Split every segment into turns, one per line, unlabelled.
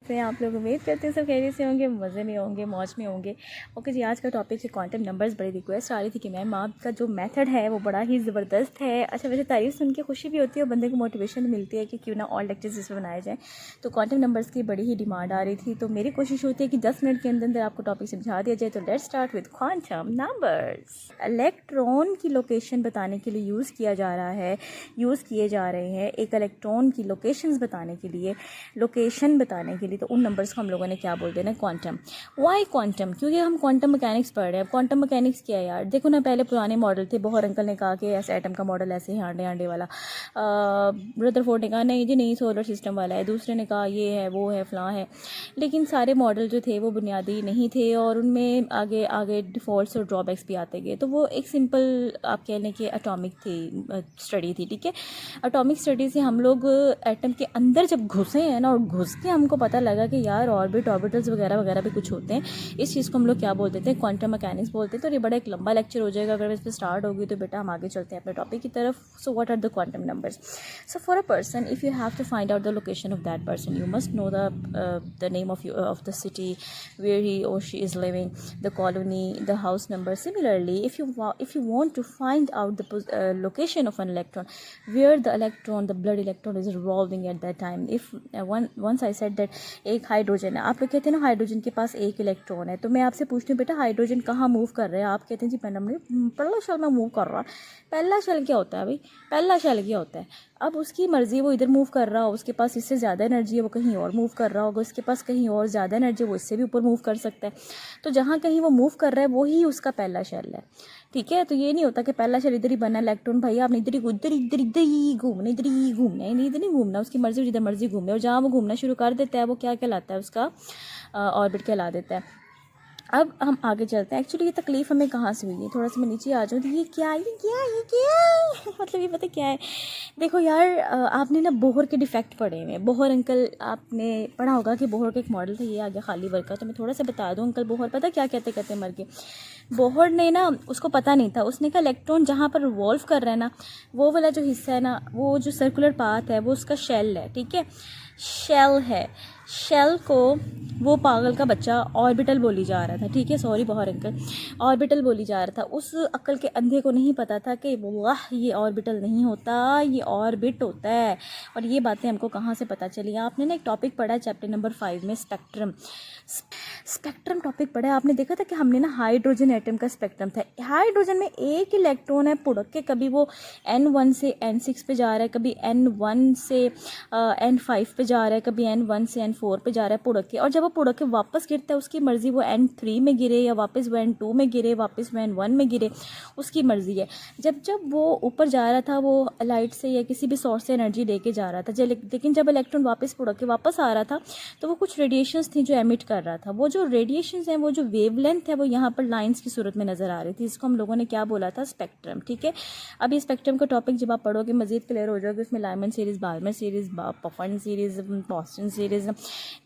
से आप लोग उम्मीद करते हैं सब खैरियत से होंगे, मज़े में होंगे, मौज में होंगे। ओके जी, आज का टॉपिक है क्वांटम नंबर्स। बड़ी रिक्वेस्ट आ रही थी कि मैम आपका जो मेथड है वो बड़ा ही ज़बरदस्त है। अच्छा, वैसे तारीफ सुन के खुशी भी होती है और बंदे को मोटिवेशन मिलती है कि क्यों ना और लेक्चर्स इस पर बनाए जाएँ। तो क्वांटम नंबर्स की बड़ी ही डिमांड आ रही थी, तो मेरी कोशिश होती है कि 10 मिनट के अंदर आपको टॉपिक समझा दिया जाए। तो let's start with quantum numbers. Electron की लोकेशन बताने के लिए यूज़ किए जा रहे हैं एक इलेक्ट्रॉन की लोकेशंस बताने के लिए, तो उन नंबर्स को हम लोगों ने क्या बोलते हैं ना, क्वांटम। Y quantum? क्योंकि हम क्वांटम मैकेनिक्स पढ़ रहे हैं। क्वांटम मैकेनिक्स क्या है यार? देखो ना, पहले पुराने मॉडल थे। बोहर अंकल ने कहा कि ऐसे एटम का मॉडल ऐसे है, आंडे वाला। रदरफोर्ड ने कहा नहीं जी नहीं, सोलर सिस्टम वाला है। दूसरे ने कहा ये है, वो है, फलां है। लेकिन सारे मॉडल जो थे वो बुनियादी नहीं थे और उनमें आगे आगे डिफ़ॉल्ट्स और ड्रॉबैक्स भी आते गए। तो वो एक सिंपल आप कह लें कि एटॉमिक स्टडी थी, ठीक है। एटॉमिक स्टडी से हम लोग एटम के अंदर जब घुसे हैं ना, और घुस के हमको पता लगा कि यार ऑर्बिटल्स वगैरह वगैरह भी कुछ होते हैं। इस चीज़ को हम लोग क्या बोलते थे? क्वांटम मैकेनिक्स बोलते हैं। तो ये बड़ा एक लंबा लेक्चर हो जाएगा अगर इस पर स्टार्ट होगी। तो बेटा हम आगे चलते हैं अपने टॉपिक की तरफ। So what are the quantum numbers? So for a person, if you have to find out the location of that person, you must know the name of the city where he or she is living, the colony, the house number. Similarly, if you want to find out the location of an electron, where the blood electron is revolving at that time. If once I said that एक hydrogen है, आप लोग कहते हैं ना hydrogen के पास एक electron है, तो मैं आपसे पूछती हूँ बेटा हाइड्रोजन कहाँ मूव कर रहे हैं? आप कहते हैं जी पहला शेल में मूव कर रहा है। पहला शेल क्या होता है भाई? पहला शेल क्या होता है? अब उसकी मर्जी, वो इधर मूव कर रहा हो, उसके पास इससे ज़्यादा एनर्जी है, वो कहीं और मूव कर रहा होगा, उसके पास कहीं और ज़्यादा एनर्जी है, वो इससे भी ऊपर मूव कर सकता है। तो जहाँ कहीं वो मूव कर रहा है वो ही उसका पहला शेल है, ठीक है। तो ये नहीं होता कि पहला शेल इधर ही बना इलेक्ट्रॉन, भाई आपने इधर ही घूमना, इधर ही नहीं घूमना, उसकी मर्जी, जिधर मर्जी घूमे। और जहाँ वो घूमना शुरू कर देता है वो क्या कहलाता है? उसका ऑर्बिट कहला देता है। अब हम आगे चलते हैं। एक्चुअली ये तकलीफ़ हमें कहाँ से हुई है? थोड़ा सा मैं नीचे आ जाऊँ। तो ये क्या मतलब ये पता क्या है? देखो यार, आपने ना बोहर के डिफेक्ट पढ़े हुए हैं। बोहर अंकल, आपने पढ़ा होगा कि बोहर का एक मॉडल था, ये आ गया खाली वर्ग का। तो मैं थोड़ा सा बता दूँ। अंकल बोहर पता क्या कहते मर गए। बोहर ने ना, उसको पता नहीं था, उसने कहा इलेक्ट्रॉन जहाँ पर रिवॉल्व कर रहा है ना, वो वाला जो हिस्सा है ना, वो जो सर्कुलर पाथ है वो उसका शेल है, ठीक है। शेल है। शेल को वो पागल का बच्चा ऑर्बिटल बोली जा रहा था, ठीक है। सॉरी बोहर अंकल, ऑर्बिटल बोली जा रहा था। उस अक्ल के अंधे को नहीं पता था कि वाह ये ऑर्बिटल नहीं होता, ये ऑर्बिट होता है। और ये बातें हमको कहाँ से पता चली? आपने ना एक टॉपिक पढ़ा है चैप्टर नंबर 5 में, स्पेक्ट्रम टॉपिक पढ़ा है। आपने देखा था कि हमने ना हाइड्रोजन एटम का स्पेक्ट्रम था। हाइड्रोजन में एक इलेक्ट्रॉन है, पुड़क के कभी वो N1 से N6 पे जा रहा है, कभी N1 से N5 पे जा रहा है, कभी N1 से N4 पे जा रहा है पुड़क के। और जब वो पुड़क के वापस गिरता है, उसकी मर्जी, वो N3 में गिरे या वापस वो N2 में गिरे, वापस वो N1 में गिरे, उसकी मर्जी है। जब वो ऊपर जा रहा था, वो लाइट से या किसी भी सोर्स से एनर्जी लेके जा रहा था, लेकिन जब इलेक्ट्रॉन वापस पुड़क के वापस आ रहा था, तो वो कुछ रेडिएशंस थी जो एमिट कर रहा था। वो जो रेडिएशंस हैं, वो जो वेवलेंथ है, वो यहाँ पर लाइंस की सूरत में नज़र आ रही थी। इसको हम लोगों ने क्या बोला था? स्पेक्ट्रम, ठीक है। अब ये स्पेक्ट्रम का टॉपिक जब आप पढ़ोगे मज़ीद क्लियर हो जाओगे। उसमें Lyman series, Balmer series, Pfund series, Boston series,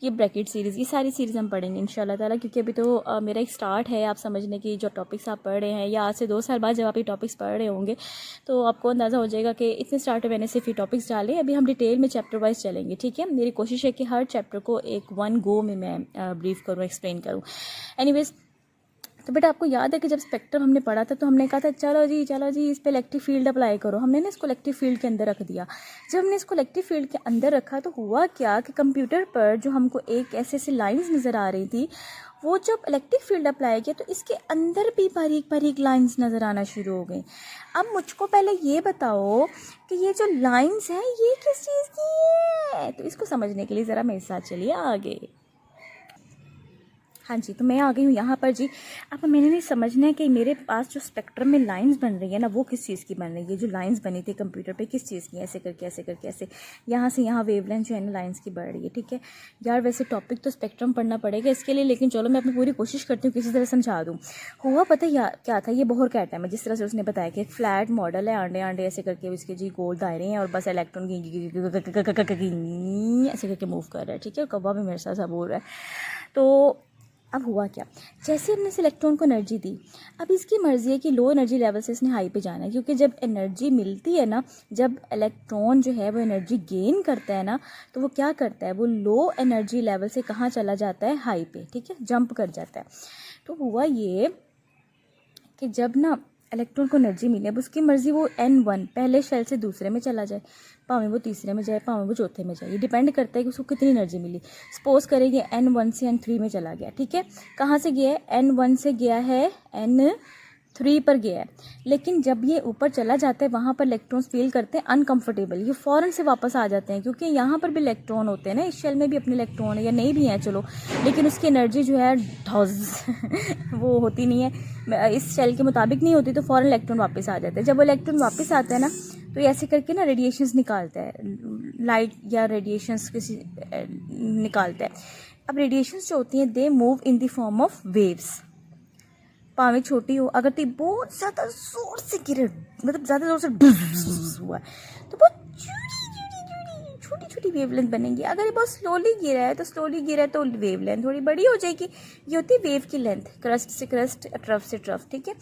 ये ब्रैकेट सीरीज़, ये सारी सीरीज़ हम पढ़ेंगे इंशाल्लाह ताला। क्योंकि अभी तो मेरा एक स्टार्ट है आप समझने की। जो टॉपिक्स आप पढ़ रहे हैं, या आज से 2 साल बाद जब आप ये टॉपिक्स पढ़ रहे होंगे, तो आपको अंदाज़ा हो जाएगा कि इतने स्टार्ट मैंने सिर्फ ये टॉपिक्स डाले। अभी हम डिटेल में चैप्टर वाइज चलेंगे, ठीक है। मेरी कोशिश है कि हर चैप्टर को एक वन गो में मैं ब्रीफ करूँ, एक्सप्लेन करूँ। एनीवेज, तो बेटा आपको याद है कि जब स्पेक्ट्रम हमने पढ़ा था, तो हमने कहा था चलो जी इस पे इलेक्ट्रिक फील्ड अप्लाई करो। हमने ना इसको इलेक्ट्रिक फील्ड के अंदर रख दिया। जब हमने इसको इलेक्ट्रिक फील्ड के अंदर रखा, तो हुआ क्या कि कंप्यूटर पर जो हमको एक ऐसे लाइंस नज़र आ रही थी, वो जब इलेक्ट्रिक फील्ड अप्लाई किया, तो इसके अंदर भी बारीक बारीक लाइंस नज़र आना शुरू हो गई। अब मुझको पहले ये बताओ कि ये जो लाइंस हैं ये किस चीज़ की है? तो इसको समझने के लिए ज़रा मेरे साथ चलिए आगे। हाँ जी, तो मैं आ गई हूँ यहाँ पर जी। अब मैंने नहीं समझना है कि मेरे पास जो स्पेक्ट्रम में लाइंस बन रही है ना, वो किस चीज़ की बन रही है। जो लाइंस बनी थी कंप्यूटर पे, किस चीज़ की? ऐसे करके ऐसे यहाँ से यहाँ वेवलेंथ जो है ना लाइंस की बढ़ रही है, ठीक है। यार वैसे टॉपिक तो स्पेक्ट्रम पढ़ना पड़ेगा इसके लिए, लेकिन चलो मैं अपनी पूरी कोशिश करती हूँ किसी तरह समझा दूँ। हुआ पता यार क्या था? ये बोहर का एटम है, जिस तरह से उसने बताया कि एक फ्लैट मॉडल है, आंडे ऐसे करके उसके जी गोल दायरे हैं, और बस इलेक्ट्रॉन ऐसे करके मूव कर रहा है, ठीक है। कौवा भी मेरे साथ बोल रहा है। तो अब हुआ क्या, जैसे हमने इस इलेक्ट्रॉन को एनर्जी दी, अब इसकी मर्जी है कि लो एनर्जी लेवल से इसने हाई पे जाना है, क्योंकि जब एनर्जी मिलती है ना, जब इलेक्ट्रॉन जो है वो एनर्जी गेन करता है ना, तो वो क्या करता है, वो लो एनर्जी लेवल से कहाँ चला जाता है, हाई पे, ठीक है, जंप कर जाता है। तो हुआ ये कि जब ना इलेक्ट्रॉन को एनर्जी मिले, अब उसकी मर्जी वो N1 पहले शेल से दूसरे में चला जाए, भावें वो तीसरे में जाए, भावें वो चौथे में जाए, ये डिपेंड करता है कि उसको कितनी एनर्जी मिली। सपोज करेंगे N1 से N3 में चला गया, ठीक है, कहाँ से गया है, N1 से गया है N3 पर गया है, लेकिन जब ये ऊपर चला जाता है वहाँ पर इलेक्ट्रॉन्स फील करते हैं अनकंफर्टेबल, ये फ़ौरन से वापस आ जाते हैं, क्योंकि यहाँ पर भी इलेक्ट्रॉन होते हैं ना, इस शेल में भी अपने इलेक्ट्रॉन है या नहीं भी हैं चलो, लेकिन उसकी एनर्जी जो है वो होती नहीं है, इस शेल के मुताबिक नहीं होती, तो फ़ौरन इलेक्ट्रॉन वापस आ जाते हैं। जब वो इलेक्ट्रॉन वापस आता है ना, तो ऐसे करके ना रेडिएशंस निकालता है, लाइट या रेडिएशंस किसी निकालता है। अब रेडिएशंस जो होती हैं they move in the form of waves, पावे छोटी हो, अगर तो बहुत ज़्यादा ज़ोर से गिरे, मतलब ज़्यादा ज़ोर से हुआ तो बहुत छोटी छोटी वेवलेंथ बनेंगी। अगर ये बहुत स्लोली गिरा है तो तो वेवलेंथ थोड़ी बड़ी हो जाएगी। ये होती है वेव की लेंथ, क्रस्ट से क्रस्ट, ट्रफ से ट्रफ, ठीक है।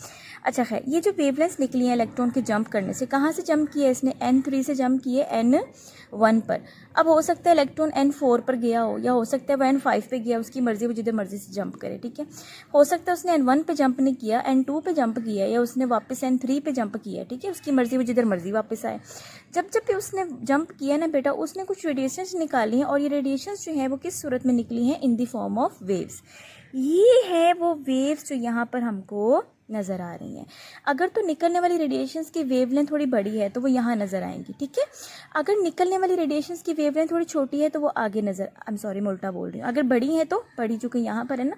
अच्छा खैर, ये जो वेवलेंथ निकली है इलेक्ट्रॉन के जंप करने से, कहाँ से जंप किया है इसने, N3 से जंप किए N1 पर। अब हो सकता है इलेक्ट्रॉन N4 पर गया हो, या हो सकता है वो N5 पे गया, उसकी मर्जी, वो जिधर मर्जी से जंप करे, ठीक है। हो सकता है उसने N1 पे जंप नहीं किया, N2 पे जंप किया, या उसने वापस N3 पे जंप किया, ठीक है, उसकी मर्जी, वो जिधर मर्जी वापस आए। जब जब भी उसने जंप किया ना बेटा, उसने कुछ रेडिएशंस निकाली हैं, और ये रेडिएशंस जो है वो किस सूरत में निकली हैं, in the form of waves. ये है वो वेव्स जो यहाँ पर हमको नज़र आ रही हैं। अगर तो निकलने वाली रेडिएशंस की वेवलेंथ थोड़ी बड़ी है तो वो यहाँ नज़र आएंगी, ठीक है। अगर निकलने वाली रेडिएशंस की वेवलेंथ थोड़ी छोटी है तो वो आगे नज़र, आई एम सॉरी मैं उल्टा बोल रही हूँ, अगर बड़ी है तो बड़ी जो कि यहाँ पर है ना,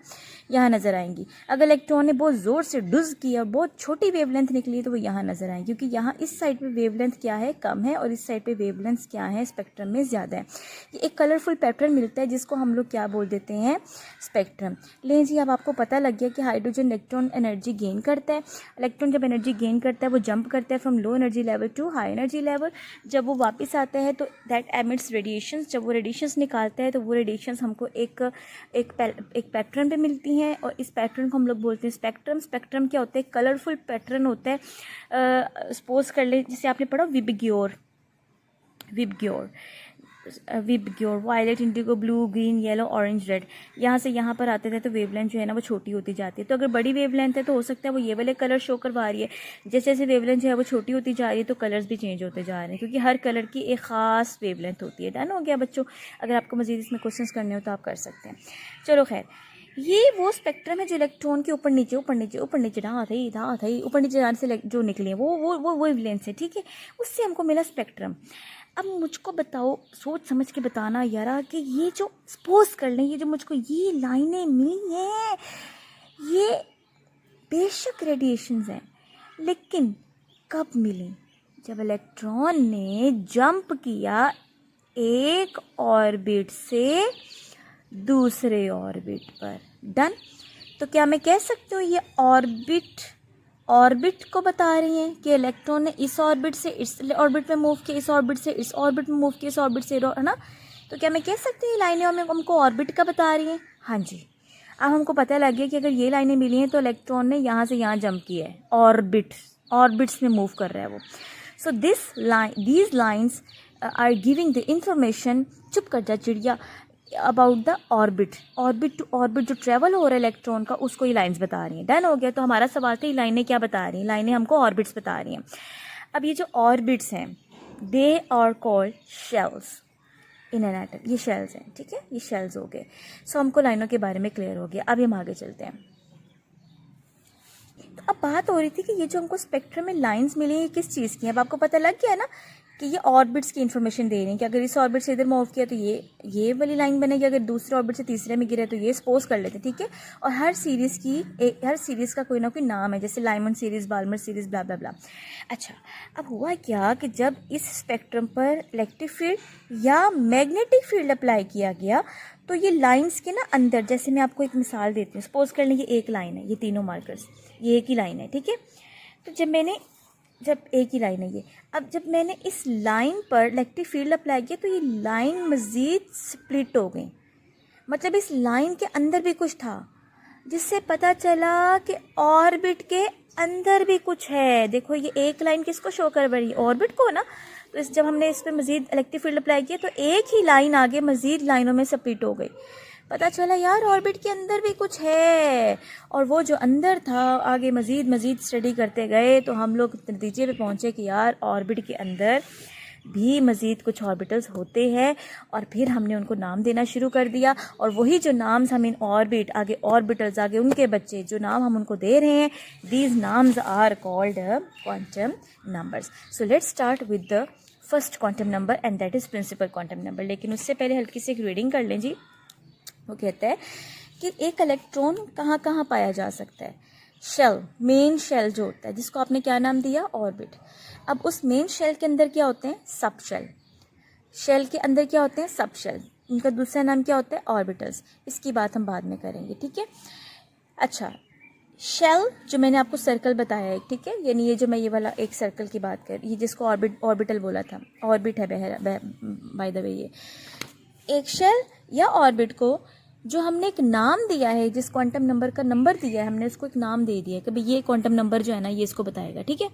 यहाँ नज़र आएंगी। अगर इलेक्ट्रॉन ने बहुत ज़ोर से डुज किया, बहुत छोटी वेवलेंथ निकली है, तो वो यहाँ नज़र आएंगी, क्योंकि यहाँ इस साइड पर वेवलेंथ क्या है, कम है, और इस साइड पर वेवलेंथ क्या है, स्पेक्ट्रम में ज़्यादा है। ये एक कलरफुल पैटर्न मिलता है जिसको हम लोग क्या बोल देते हैं, स्पेक्ट्रम। लें जी, अब आपको पता लग गया कि हाइड्रोजन इलेक्ट्रॉन एनर्जी गेन करता है। इलेक्ट्रॉन जब एनर्जी गेन करता है वो जंप करता है from low energy level to high energy level. जब वो वापस आता है तो दैट एमिट्स रेडिएशंस, जब वो रेडिएशंस निकालता है तो वो रेडिएशंस हमको एक पैटर्न पे मिलती हैं, और इस पैटर्न को हम लोग बोलते हैं स्पेक्ट्रम। स्पेक्ट्रम क्या होता है, कलरफुल पैटर्न होता है। सपोज कर ले, जैसे आपने पढ़ा VIBGYOR, violet, indigo, blue, green, yellow, orange, red, यहाँ से यहाँ पर आते थे तो वेवलेंथ जो है ना वो छोटी होती जाती है। तो अगर बड़ी वेवलेंथ है तो हो सकता है वो ये वाले कलर शो करवा रही है, जैसे जैसे वेवलेंथ जो है वो छोटी होती जा रही है तो कलर्स भी चेंज होते जा रहे हैं, क्योंकि हर कलर की एक ख़ास वेवलेंथ होती है। डन हो गया बच्चों, अगर आपको मज़ीद इसमें क्वेश्चंस करने हो तो आप कर सकते हैं। चलो खैर, ये वो स्पेक्ट्रम है जो इलेक्ट्रॉन के ऊपर नीचे ऊपर नीचे ऊपर नीचे ऊपर नीचे जाने से जो निकले वो वेवलेंथ है, ठीक है, उससे हमको मिला स्पेक्ट्रम। अब मुझको बताओ, सोच समझ के बताना यारा, कि ये जो सपोज कर लें, ये जो मुझको ये लाइनें मिली हैं, ये बेशक रेडिएशंस हैं, लेकिन कब मिली, जब इलेक्ट्रॉन ने जंप किया एक ऑर्बिट से दूसरे ऑर्बिट पर। डन। तो क्या मैं कह सकती हूँ ये ऑर्बिट को बता रही हैं कि इलेक्ट्रॉन ने इस ऑर्बिट से इस ऑर्बिट में मूव किया, इस ऑर्बिट से इस ऑर्बिट में मूव किया, इस ऑर्बिट से, है ना। तो क्या मैं कह सकती हूँ ये लाइनें हमको ऑर्बिट का बता रही हैं? हाँ जी। अब हमको पता लग गया कि अगर ये लाइनें मिली हैं तो इलेक्ट्रॉन ने यहाँ से यहाँ जंप किया है, ऑर्बिट्स में मूव कर रहा है वो। So these lines are giving the information, चुप कर जा चिड़िया, about the orbit to orbit जो ट्रेवल हो रहा है इलेक्ट्रॉन का, उसको ये लाइंस बता रही हैं। डन हो गया। तो हमारा सवाल था ये लाइनें क्या बता रही हैं, लाइनें हमको ऑर्बिट्स बता रही हैं। अब ये जो ऑर्बिट्स हैं they are called shells in an atom, ये शेल्स हैं, ठीक है, ये शेल्स हो गए। सो हमको लाइनों के बारे में क्लियर हो गया। अब हम आगे चलते हैं। तो अब बात हो रही थी कि ये जो हमको स्पेक्ट्रम में लाइंस मिली हैं किस चीज़ की हैं। अब आपको पता लग गया ना कि ये ऑर्बिट्स की इन्फॉर्मेशन दे रही हैं कि अगर इस ऑर्बिट से इधर मूव किया तो ये वाली लाइन बनेगी, अगर दूसरे ऑर्बिट से तीसरे में गिरे तो ये सपोज कर लेते, ठीक है। और हर सीरीज़ का कोई ना कोई नाम है, जैसे लाइमन सीरीज़, बाल्मर सीरीज़, ब्ला ब्ला ब्ला। अच्छा, अब हुआ क्या कि जब इस स्पेक्ट्रम पर इलेक्ट्रिक फील्ड या मैग्नेटिक फील्ड अप्लाई किया गया तो ये लाइन्स के ना अंदर, जैसे मैं आपको एक मिसाल देती हूँ, सपोज कर लें ये एक लाइन है, ये तीनों मार्कर्स, ये एक ही लाइन है, ठीक है। तो जब एक ही लाइन है ये, अब जब मैंने इस लाइन पर इलेक्ट्रिक फील्ड अप्लाई किया तो ये लाइन मज़ीद स्प्लिट हो गई, मतलब इस लाइन के अंदर भी कुछ था। जिससे पता चला कि ऑर्बिट के अंदर भी कुछ है। देखो ये एक लाइन किसको शो कर रही है, ऑर्बिट को ना। तो जब हमने इस पर मज़ीद इलेक्ट्रिक फील्ड अप्लाई किया तो एक ही लाइन आगे मज़ीद लाइनों में स्प्लिट हो गई। पता चला यार ऑर्बिट के अंदर भी कुछ है। और वो जो अंदर था, आगे मज़ीद स्टडी करते गए तो हम लोग नतीजे पे पहुँचे कि यार ऑर्बिट के अंदर भी मज़ीद कुछ ऑर्बिटल्स होते हैं। और फिर हमने उनको नाम देना शुरू कर दिया, और वही जो नाम्स हम इन ऑर्बिट, आगे ऑर्बिटल्स, आगे उनके बच्चे, जो नाम हम उनको दे रहे हैं, these names are called quantum numbers. So let's start with the first quantum number and that is principal quantum number. लेकिन उससे पहले हल्की सी एक रीडिंग कर लें जी। वो कहता है कि एक इलेक्ट्रॉन कहाँ कहाँ पाया जा सकता है। शेल, मेन शेल जो होता है, जिसको आपने क्या नाम दिया, ऑर्बिट। अब उस मेन शेल के अंदर क्या होते हैं, सब शेल। शेल के अंदर क्या होते हैं, सब शेल। इनका दूसरा नाम क्या होता है, ऑर्बिटल्स। इसकी बात हम बाद में करेंगे, ठीक है। अच्छा, शेल जो मैंने आपको सर्कल बताया है, ठीक है, यानी ये जो मैं ये वाला एक सर्कल की बात कर, ये जिसको ऑर्बिटल बोला था, ऑर्बिट है बाय द वे। ये एक शेल या ऑर्बिट को जो हमने एक नाम दिया है, जिस क्वांटम नंबर का नंबर दिया है हमने, उसको एक नाम दे दिया है कि भाई ये क्वांटम नंबर जो है ना ये इसको बताएगा, ठीक है।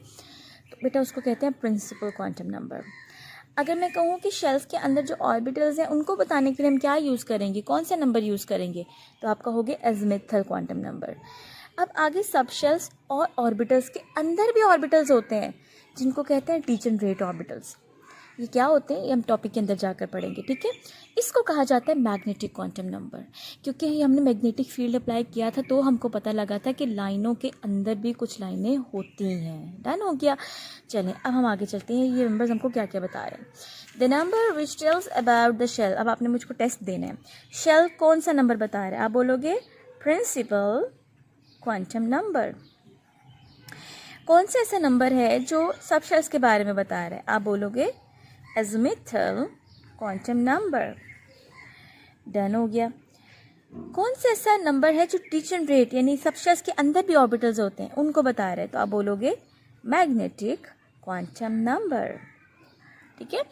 तो बेटा उसको कहते हैं प्रिंसिपल क्वांटम नंबर। अगर मैं कहूँ कि शेल्स के अंदर जो ऑर्बिटल्स हैं उनको बताने के लिए हम क्या यूज़ करेंगे, कौन सा नंबर यूज़ करेंगे, तो आपका हो गया एज़िमुथल क्वांटम नंबर। अब आगे सब शेल्स और ऑर्बिटल्स के अंदर भी ऑर्बिटल्स होते हैं जिनको कहते हैं डिजेनरेट ऑर्बिटल्स। ये क्या होते हैं, ये हम टॉपिक के अंदर जाकर पढ़ेंगे, ठीक है। इसको कहा जाता है मैग्नेटिक क्वांटम नंबर, क्योंकि हमने मैग्नेटिक फील्ड अप्लाई किया था तो हमको पता लगा था कि लाइनों के अंदर भी कुछ लाइनें होती हैं। डन हो गया। चलें अब हम आगे चलते हैं, ये नंबर्स हमको क्या क्या बता रहे हैं। The number which tells about the shell. अब आपने मुझको टेस्ट देना है, शेल कौन सा नंबर बता रहा है, आप बोलोगे प्रिंसिपल क्वांटम नंबर। कौन सा ऐसा नंबर है जो सब शेल्स के बारे में बता रहा है, आप बोलोगे एज़िमुथल क्वांटम नंबर। डन हो गया। कौन सा ऐसा नंबर है जो डिजेनरेट यानी सब शेल्स के अंदर भी ऑर्बिटल्स होते हैं उनको बता रहे हैं, तो आप बोलोगे मैग्नेटिक क्वांटम नंबर, ठीक है।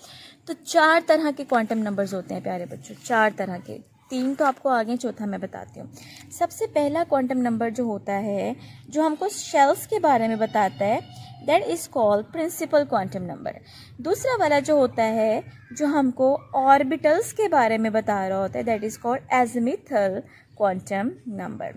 तो 4 तरह के क्वांटम नंबर्स होते हैं प्यारे बच्चों, 4 तरह के। 3 तो आपको आगे, चौथा मैं बताती हूँ। सबसे पहला क्वांटम नंबर जो होता है, जो हमको शेल्स के बारे में बताता है, that is called principal quantum number. दूसरा वाला जो होता है, जो हमको ऑर्बिटल्स के बारे में बता रहा होता है, that is called azimuthal quantum number.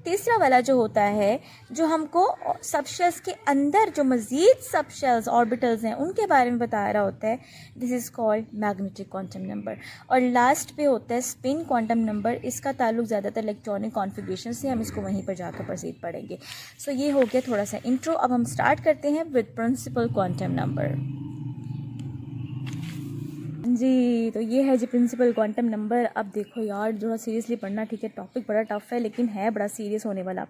तीसरा वाला जो होता है, जो हमको सब शेल्स के अंदर जो मज़ीद सब शेल्स ऑर्बिटल्स हैं उनके बारे में बता रहा होता है, this is called magnetic quantum number. और लास्ट पे होता है स्पिन क्वांटम नंबर। इसका ताल्लुक ज़्यादातर इलेक्ट्रॉनिक कॉन्फ़िगरेशन से, हम इसको वहीं पर जाकर प्रोसीड पढ़ेंगे। सो ये हो गया थोड़ा सा इंट्रो। अब हम स्टार्ट करते हैं विद प्रिंसिपल क्वांटम नंबर। जी, तो ये है जी प्रिंसिपल क्वांटम नंबर। अब देखो यार, जो सीरियसली पढ़ना, ठीक है, टॉपिक बड़ा टफ है लेकिन है बड़ा सीरियस होने वाला।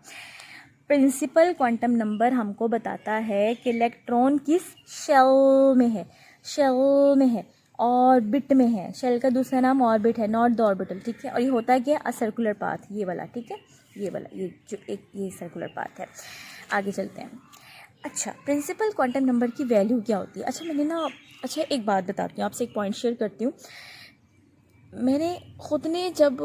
प्रिंसिपल क्वांटम नंबर हमको बताता है कि इलेक्ट्रॉन किस शेल में है, शेल में है, ऑर्बिट में है। शेल का दूसरा नाम ऑर्बिट है, नॉट द ऑर्बिटल, ठीक है। और ये होता है क्या, अ सर्कुलर पाथ, ये वाला, ठीक है, ये वाला, ये जो एक ये सर्कुलर पाथ है। आगे चलते हैं। अच्छा, प्रिंसिपल क्वांटम नंबर की वैल्यू क्या होती है। अच्छा एक बात बताती हूँ आपसे, एक पॉइंट शेयर करती हूँ। मैंने खुद ने, जब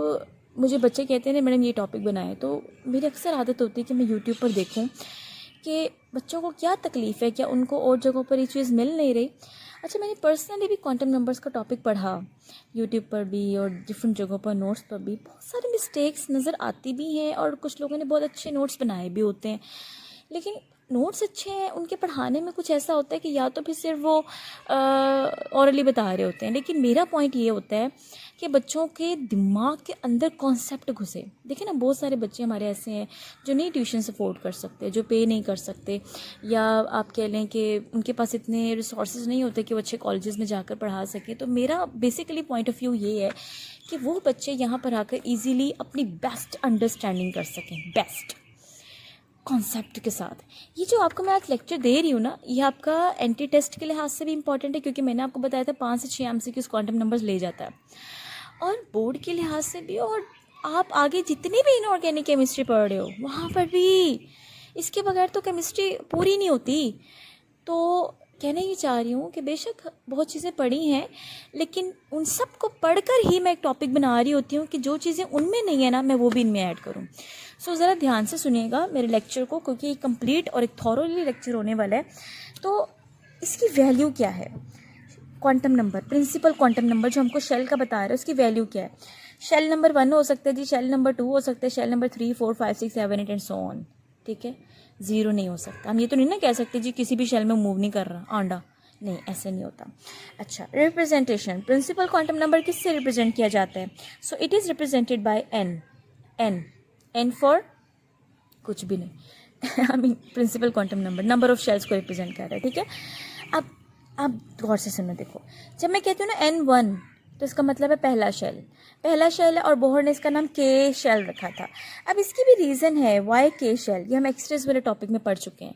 मुझे बच्चे कहते हैं ना मैडम ये टॉपिक बनाए, तो मेरी अक्सर आदत होती है कि मैं यूट्यूब पर देखूँ कि बच्चों को क्या तकलीफ़ है, क्या उनको और जगहों पर ये चीज़ मिल नहीं रही। अच्छा, मैंने पर्सनली भी क्वांटम नंबर्स का टॉपिक पढ़ा यूट्यूब पर भी और डिफरेंट जगहों पर, नोट्स पर भी बहुत सारी मिस्टेक्स नज़र आती भी हैं और कुछ लोगों ने बहुत अच्छे नोट्स बनाए भी होते हैं। लेकिन नोट्स अच्छे हैं, उनके पढ़ाने में कुछ ऐसा होता है कि या तो फिर सिर्फ वो ऑरली बता रहे होते हैं। लेकिन मेरा पॉइंट ये होता है कि बच्चों के दिमाग के अंदर कॉन्सेप्ट घुसे। देखिए ना, बहुत सारे बच्चे हमारे ऐसे हैं जो नहीं ट्यूशन अफोर्ड कर सकते, जो पे नहीं कर सकते, या आप कह लें कि उनके पास इतने रिसोर्सेज नहीं होते कि वो अच्छे कॉलेजेस में जाकर पढ़ा सकें। तो मेरा बेसिकली पॉइंट ऑफ व्यू ये है कि वो बच्चे यहाँ पर आकर ईजीली अपनी बेस्ट अंडरस्टैंडिंग कर सकें, बेस्ट कॉन्सेप्ट के साथ। ये जो आपको मैं आज लेक्चर दे रही हूँ ना, ये आपका एंटी टेस्ट के लिहाज से भी इंपॉर्टेंट है, क्योंकि मैंने आपको बताया था 5 से 6 MCQs क्वांटम नंबर्स ले जाता है, और बोर्ड के लिहाज से भी, और आप आगे जितनी भी इनऑर्गेनिक केमिस्ट्री पढ़ रहे हो वहाँ पर भी। इसके बगैर तो केमिस्ट्री पूरी नहीं होती। तो कहना ये चाह रही हूँ कि बेशक बहुत चीज़ें पढ़ी हैं, लेकिन उन सब को पढ़कर ही मैं एक टॉपिक बना रही होती हूँ कि जो चीज़ें उनमें नहीं है ना, मैं वो भी इनमें ऐड करूँ। सो ज़रा ध्यान से सुनिएगा मेरे लेक्चर को, क्योंकि ये कंप्लीट और एक थॉरोली लेक्चर होने वाला है। तो इसकी वैल्यू क्या है? Quantum number, principal quantum number जो हमको शेल का बता रहे हैं, उसकी वैल्यू क्या है? शेल नंबर 1 हो सकता है जी, शेल नंबर 2 हो सकता है, shell number 3, 4, 5, 6, 7, 8 and so on. ठीक है, 0 नहीं हो सकता। हम ये तो नहीं ना कह सकते जी किसी भी शेल में मूव नहीं कर रहा आंडा, नहीं, ऐसे नहीं होता। अच्छा, रिप्रेजेंटेशन, प्रिंसिपल क्वांटम नंबर किससे रिप्रेजेंट किया जाता है? So it is represented by N. N for कुछ भी नहीं I mean principal quantum number of shells को रिप्रेजेंट कर रहा है। ठीक है, अब गौर से सुनो, देखो जब मैं कहती हूँ ना N1, तो इसका मतलब है पहला शेल है, और बोहर ने इसका नाम के शेल रखा था। अब इसकी भी रीज़न है, वाई के शेल, ये हम एक्सट्रेस वाले टॉपिक में पढ़ चुके हैं।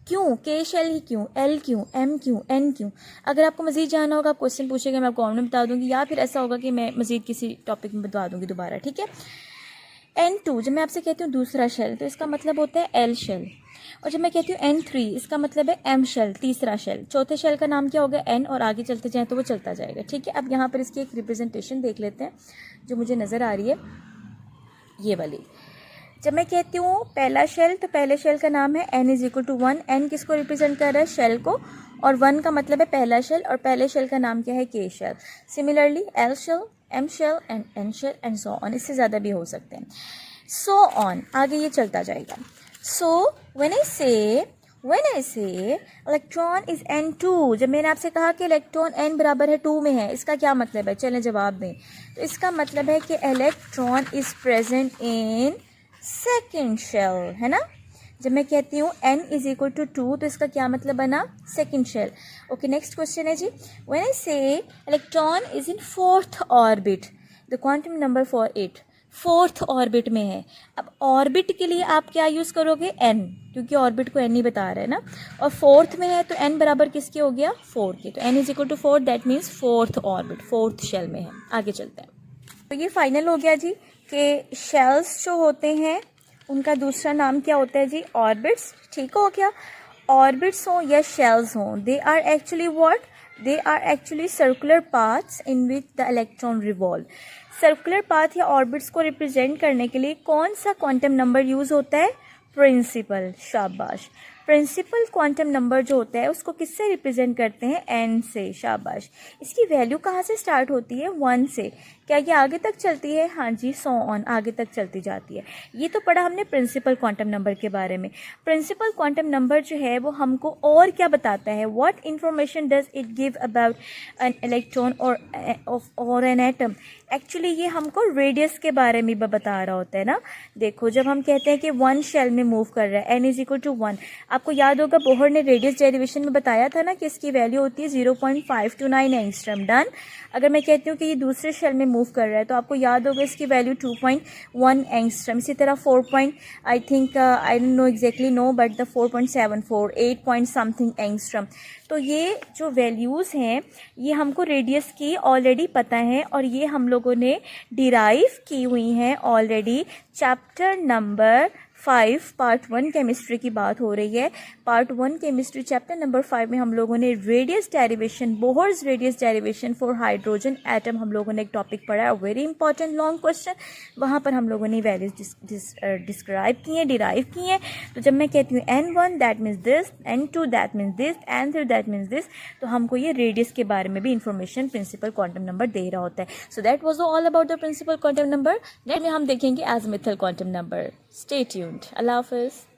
क्यों के शेल ही क्यों, एल क्यों, एम क्यों, एन क्यों? अगर आपको मज़ीद जानना होगा, आप क्वेश्चन पूछेंगे, मैं आपको ऑन में बता दूंगी, या फिर ऐसा होगा कि मैं मज़ीद किसी टॉपिक में बता दूंगी दोबारा। ठीक है, N2 जब मैं आपसे कहती हूँ दूसरा शेल, तो इसका मतलब होता है एल शेल। और जब मैं कहती हूँ N3, इसका मतलब है एम शेल, तीसरा शेल। चौथे शेल का नाम क्या होगा? N, और आगे चलते जाएँ तो वो चलता जाएगा। ठीक है, अब यहाँ पर इसकी एक रिप्रेजेंटेशन देख लेते हैं जो मुझे नज़र आ रही है, ये वाली। जब मैं कहती हूँ पहला शेल, तो पहले शेल का नाम है N = 1। N किसको रिप्रेजेंट कर रहा है? शेल को। और 1 का मतलब है पहला शेल, और पहले शेल का नाम क्या है? K shell. Similarly L shell, M shell and N shell and so on, इससे ज़्यादा भी हो सकते हैं। सो ऑन, आगे ये चलता जाएगा। So when I say electron is N2, जब मैंने आपसे कहा कि इलेक्ट्रॉन N बराबर है 2 में है, इसका क्या मतलब है? चलें जवाब दें। तो इसका मतलब है कि electron is present in second shell, है ना। जब मैं कहती हूँ N = 2, तो इसका क्या मतलब बना? Second shell. Okay, next question है जी, when I say electron is in 4th orbit, the quantum number for it 4th orbit में है। अब ऑर्बिट के लिए आप क्या यूज़ करोगे? N, क्योंकि ऑर्बिट को N ही बता रहा है ना, और 4th में है तो N बराबर किसके हो गया? 4 के। तो N = 4, that means 4th orbit, 4th shell में है। आगे चलते हैं। तो ये फाइनल हो गया जी कि शेल्स जो होते हैं उनका दूसरा नाम क्या होता है जी? ऑर्बिट्स। ठीक हो गया, ऑर्बिट्स हों या शेल्स हों, they are actually what? They are actually circular paths in which the electron revolve. Circular path या ऑर्बिट्स को रिप्रेजेंट करने के लिए कौन सा क्वांटम नंबर यूज़ होता है? प्रिंसिपल। शाबाश। प्रिंसिपल क्वांटम नंबर जो होता है उसको किससे रिप्रेजेंट करते हैं? N से। शाबाश। इसकी वैल्यू कहाँ से स्टार्ट होती है? 1 से। क्या ये आगे तक चलती है? हाँ जी, सो ऑन, आगे तक चलती जाती है। ये तो पढ़ा हमने प्रिंसिपल क्वांटम नंबर के बारे में। प्रिंसिपल क्वांटम नंबर जो है वो हमको और क्या बताता है? What information does it give about an electron और एन एटम? एक्चुअली ये हमको रेडियस के बारे में बता रहा होता है ना। देखो, जब हम कहते हैं कि 1 शेल में मूव कर रहा है, N = 1, आपको याद होगा बोहर ने रेडियस डेरिवेशन में बताया था ना कि इसकी वैल्यू होती है 0.529 एंगस्ट्रॉम। डन। अगर मैं कहती हूँ कि ये दूसरे शेल में मूव कर रहा है, तो आपको याद होगा इसकी वैल्यू 2.1 एंगस्ट्रॉम। इसी तरह 4 I think I don't know exactly no, but the 4.74 8 point something angstrom. तो ये जो वैल्यूज़ हैं ये हमको रेडियस की ऑलरेडी पता है, और ये हम लोगों ने डिराइव की हुई हैं already. Chapter number 5 part 1 chemistry की बात हो रही है। पार्ट 1 केमिस्ट्री चैप्टर नंबर 5 में हम लोगों ने radius derivation, Bohr's radius derivation for hydrogen atom, हम लोगों ने एक टॉपिक पढ़ा है, वेरी इंपॉर्टेंट लॉन्ग क्वेश्चन। वहाँ पर हम लोगों ने वैल्यूज डिस्क्राइब की हैं, डिराइव की हैं। तो जब मैं कहती हूँ N1 that means this, N2 that means this, N3 that means this, तो हमको ये रेडियस के बारे में भी इंफॉर्मेशन प्रिंसिपल क्वांटम नंबर दे रहा होता है। So that was all about the principal quantum number. Next में हम देखेंगे azimuthal quantum number. Stay tuned. अल्लाह हाफिज़।